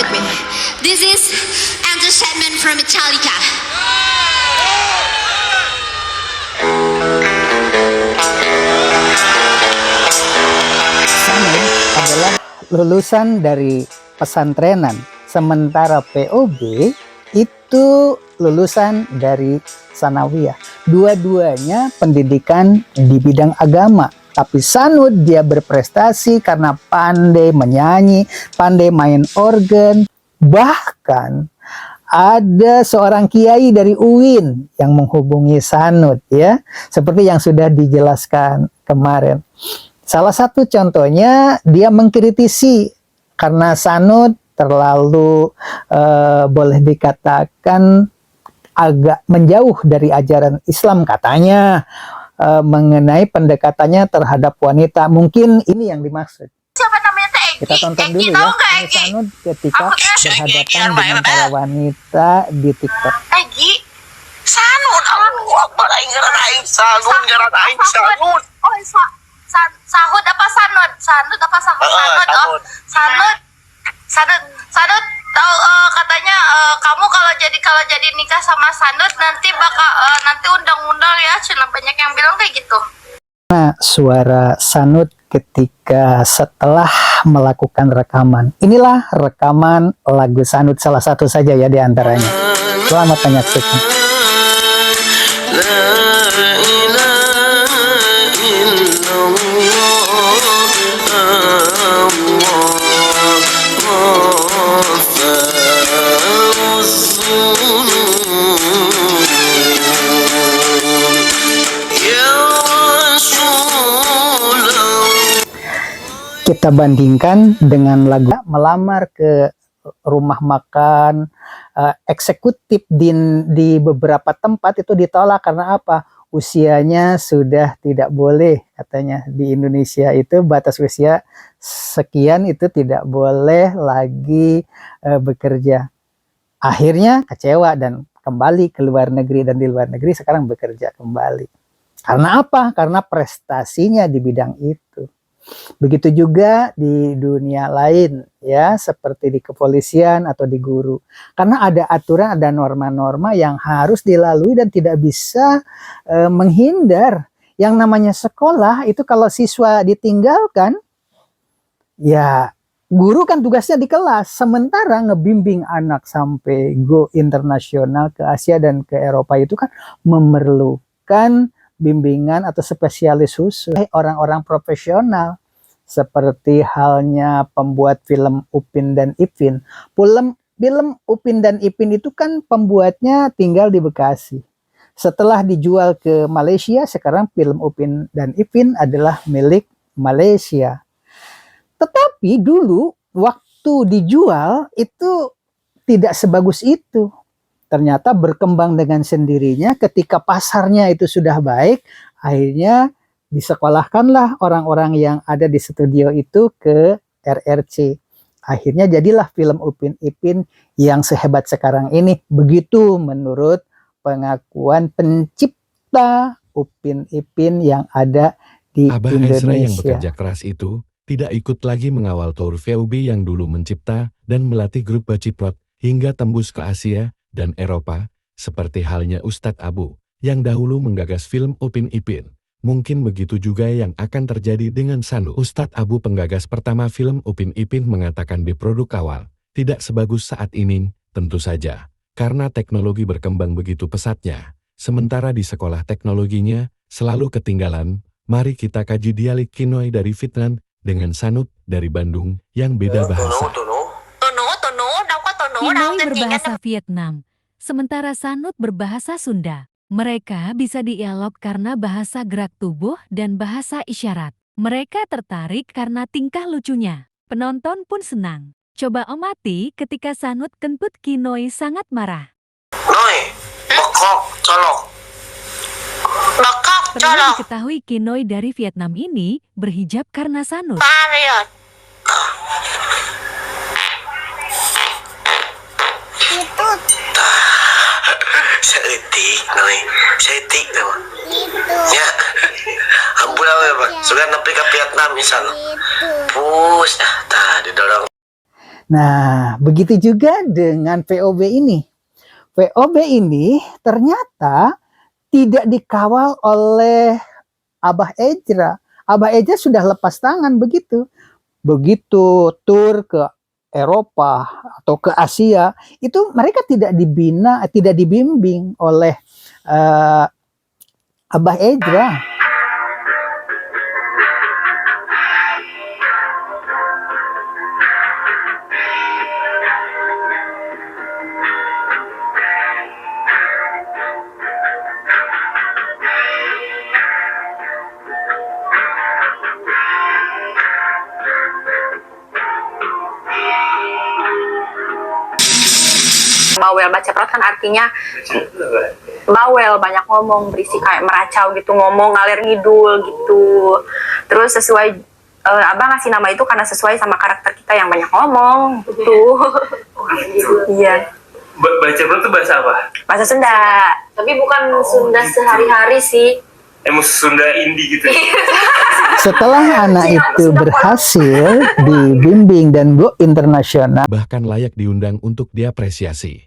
with me. This is Entertainment from Metallica. Sanud adalah lulusan dari pesantrenan, sementara POB itu lulusan dari sanawiyah. Dua-duanya pendidikan di bidang agama. Tapi Sanud dia berprestasi karena pandai menyanyi, pandai main organ. Bahkan ada seorang kiai dari UIN yang menghubungi Sanud, ya, seperti yang sudah dijelaskan kemarin. Salah satu contohnya dia mengkritisi karena Sanud terlalu boleh dikatakan agak menjauh dari ajaran Islam katanya, mengenai pendekatannya terhadap wanita. Mungkin ini yang dimaksud. Siapa namanya teh Egi? Kita tonton Egi, dulu tahu ya. nggak Ini Egi? Sanud ketika Aku tuh berhadapan dengan para wanita di TikTok. Egi, Sanun, aku apa aing Sanun, ngaran aing Sanun. Oh, Sahud apa Sanud? Sanud apa Sahud? Sanud. Oh, Sanud. Sanud tahu katanya kamu kalau jadi nikah sama Sanud nanti bakal nanti undang-undang ya, cina banyak yang bilang kayak gitu. Nah, suara Sanud ketika setelah melakukan rekaman. Inilah rekaman lagu Sanud, salah satu saja ya di antaranya. Selamat menyaksikan. Kita bandingkan dengan lagu melamar ke rumah makan eksekutif di beberapa tempat itu ditolak karena apa? Usianya sudah tidak boleh, katanya di Indonesia itu batas usia sekian itu tidak boleh lagi bekerja. Akhirnya kecewa dan kembali ke luar negeri, dan di luar negeri sekarang bekerja kembali. Karena apa? Karena prestasinya di bidang itu. Begitu juga di dunia lain ya, seperti di kepolisian atau di guru. Karena ada aturan, ada norma-norma yang harus dilalui dan tidak bisa menghindar. Yang namanya sekolah itu kalau siswa ditinggalkan, ya guru kan tugasnya di kelas. Sementara ngebimbing anak sampai go internasional ke Asia dan ke Eropa itu kan memerlukan bimbingan atau spesialis khusus, orang-orang profesional, seperti halnya pembuat film Upin dan Ipin. Film Upin dan Ipin itu kan pembuatnya tinggal di Bekasi. Setelah dijual ke Malaysia, sekarang film Upin dan Ipin adalah milik Malaysia. Tetapi dulu waktu dijual itu tidak sebagus itu. Ternyata berkembang dengan sendirinya. Ketika pasarnya itu sudah baik, akhirnya disekolahkanlah orang-orang yang ada di studio itu ke RRC. Akhirnya jadilah film Upin Ipin yang sehebat sekarang ini. Begitu menurut pengakuan pencipta Upin Ipin yang ada di Abah Indonesia. Ezra yang bekerja keras itu tidak ikut lagi mengawal tour VOB yang dulu mencipta dan melatih grup Baciprot hingga tembus ke Asia dan Eropa, seperti halnya Ustadz Abu, yang dahulu menggagas film Upin Ipin. Mungkin begitu juga yang akan terjadi dengan Sanud. Ustadz Abu, penggagas pertama film Upin Ipin, mengatakan di produk awal tidak sebagus saat ini, tentu saja, karena teknologi berkembang begitu pesatnya. Sementara di sekolah teknologinya selalu ketinggalan. Mari kita kaji dialek Kinoy dari Vietnam dengan Sanud dari Bandung yang beda bahasa. Kinoy berbahasa Vietnam, sementara Sanud berbahasa Sunda. Mereka bisa dialog karena bahasa gerak tubuh dan bahasa isyarat. Mereka tertarik karena tingkah lucunya. Penonton pun senang. Coba amati ketika Sanud kentut Kinoy sangat marah. Noi, bekok, colok. Bekok, Perlu colok. diketahui Kinoy dari Vietnam ini berhijab karena Sanud. Mariot. Itu Seetik, Noi. Seetik tuh. itu Ya. Ampun apa, sudah nepi ke Vietnam misal. itu Pus, tah didorong. Nah, begitu juga dengan VOB ini. VOB ini ternyata tidak dikawal oleh Abah Ejra. Abah Ejra sudah lepas tangan begitu. Begitu tur ke Eropa atau ke Asia, itu mereka tidak dibina, tidak dibimbing oleh Abah Ejra. Bawel, baceprot kan artinya bawel, banyak ngomong, berisi kayak meracau gitu, ngomong ngalir ngidul gitu. Terus sesuai abang ngasih nama itu karena sesuai sama karakter kita yang banyak ngomong gitu. Iya. Baceprot itu bahasa apa? Bahasa Sunda, tapi bukan Sunda sehari-hari sih. Emang Sunda indie gitu. Setelah anak itu berhasil dibimbing dan go internasional, Bahkan layak diundang untuk diapresiasi.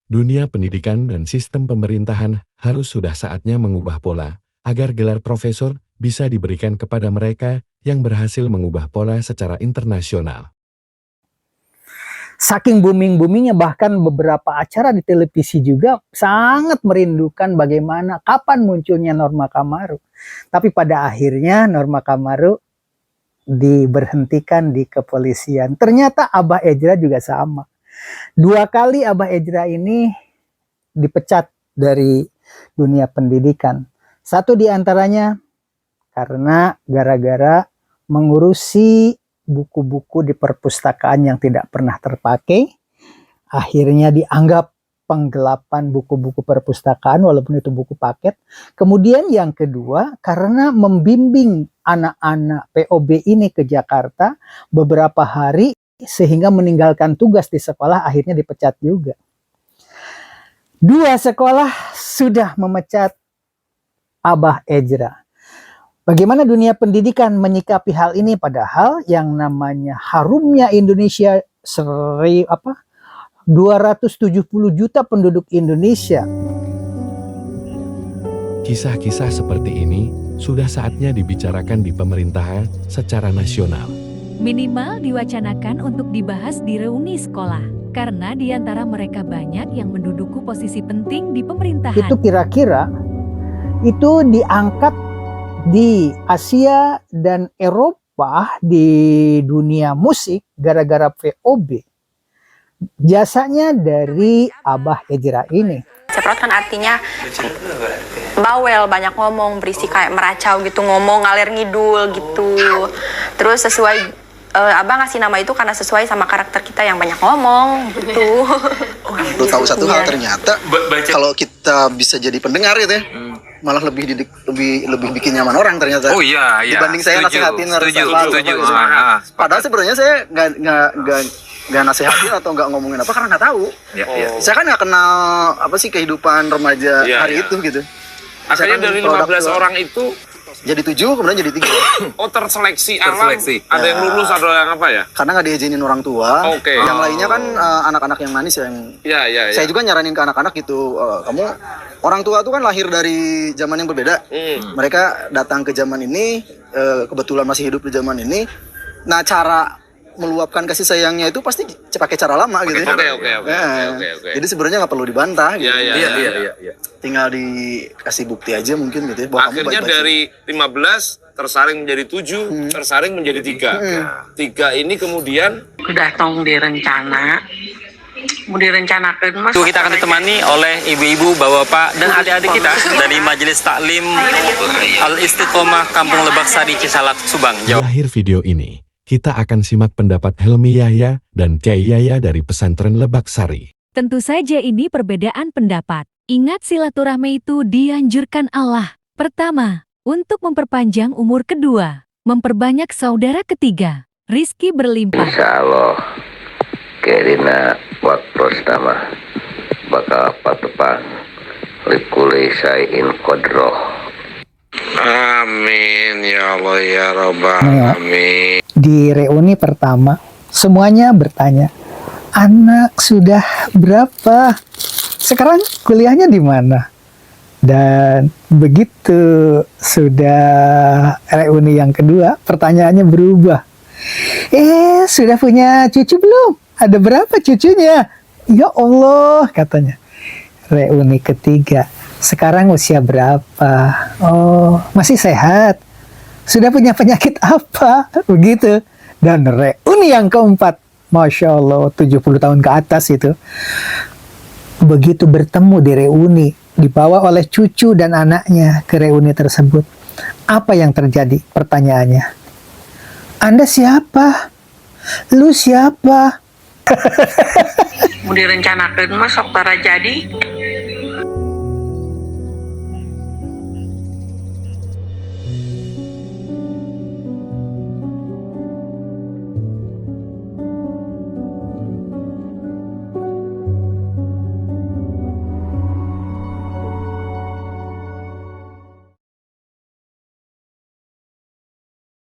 Dunia pendidikan dan sistem pemerintahan harus sudah saatnya mengubah pola, agar gelar profesor bisa diberikan kepada mereka yang berhasil mengubah pola secara internasional. saking booming-boomingnya, bahkan beberapa acara di televisi juga sangat merindukan bagaimana kapan munculnya Norma Kamaru. Tapi pada akhirnya Norma Kamaru diberhentikan di kepolisian. Ternyata Abah Ejra juga sama. 2 kali Abah Ejra ini dipecat dari dunia pendidikan. 1 diantaranya karena gara-gara mengurusi buku-buku di perpustakaan yang tidak pernah terpakai. Akhirnya dianggap penggelapan buku-buku perpustakaan walaupun itu buku paket. Kemudian yang kedua, karena membimbing anak-anak POB ini ke Jakarta beberapa hari sehingga meninggalkan tugas di sekolah, akhirnya dipecat juga. 2 sekolah sudah memecat Abah Ejra. Bagaimana dunia pendidikan menyikapi hal ini, padahal yang namanya harumnya Indonesia 270 juta penduduk Indonesia. Kisah-kisah seperti ini sudah saatnya dibicarakan di pemerintahan secara nasional. Minimal diwacanakan untuk dibahas di reuni sekolah, karena di antara mereka banyak yang menduduki posisi penting di pemerintahan. Itu kira-kira itu diangkat di Asia dan Eropa di dunia musik gara-gara VOB. Jasanya dari Abah Ejra ini. Ceprot kan artinya bawel, banyak ngomong, berisi kayak meracau gitu, ngomong ngalir ngidul gitu. Terus sesuai abang ngasih nama itu karena sesuai sama karakter kita yang banyak ngomong gitu. Lu tahu satu hal, ternyata kalau kita bisa jadi pendengar gitu ya, malah lebih bikin nyaman orang ternyata. Oh iya, iya. Dibanding saya nasehatin setuju. Padahal sebenarnya saya nggak nasehatin atau nggak ngomongin apa karena nggak tahu. Ya. Saya kan nggak kenal apa sih kehidupan remaja hari itu gitu. Akhirnya dari 15 orang itu jadi 7, kemudian jadi 3. oh terseleksi alam. Ada yang lulus, ada yang apa ya? Karena nggak diizinin orang tua. Oke. Yang lainnya kan anak-anak yang manis yang. Iya. Saya juga nyaranin ke anak-anak gitu, kamu orang tua tuh kan lahir dari zaman yang berbeda. Mereka datang ke zaman ini, kebetulan masih hidup di zaman ini. Nah, cara meluapkan kasih sayangnya itu pasti pakai cara lama gitu. Oke. Jadi sebenarnya nggak perlu dibantah. Gitu. Iya. Tinggal dikasih bukti aja mungkin gitu ya. Bahwa Akhirnya kamu baik-baik. dari 15 tersaring menjadi 7, tersaring menjadi 3. 3 ini kemudian Udah tong direncana, mau direncanakan mas. Kita akan ditemani oleh ibu-ibu, bapak-bapak, dan adik-adik kita dari Majelis Taklim Al-Istiqomah Kampung Lebak Sari, Cisalak, Subang, Di Jawa. akhir video ini, kita akan simak pendapat Helmi Yahya dan Kiai Yahya dari pesantren Lebak Sari. Tentu saja ini perbedaan pendapat. Ingat, silaturahmi itu dianjurkan Allah. Pertama, untuk memperpanjang umur. Kedua, memperbanyak saudara. Ketiga, rizki berlimpah. Insya Allah kerina waktu nama bakal patupang likuli sayin kodroh. amin ya Allah ya Rabbal Nah, alamin. di reuni pertama, semuanya bertanya, anak sudah berapa? Sekarang kuliahnya di mana? Dan begitu sudah reuni yang kedua, pertanyaannya berubah. Sudah punya cucu belum? Ada berapa cucunya? Ya Allah, katanya. Reuni ketiga. Sekarang usia berapa? Oh, masih sehat. Sudah punya penyakit apa? Begitu. Dan reuni yang keempat. Masya Allah, 70 tahun ke atas itu. Begitu bertemu di reuni, dibawa oleh cucu dan anaknya ke reuni tersebut. Apa yang terjadi? Pertanyaannya. Anda siapa? Lu siapa? Mau direncanakan mah sok tara jadi.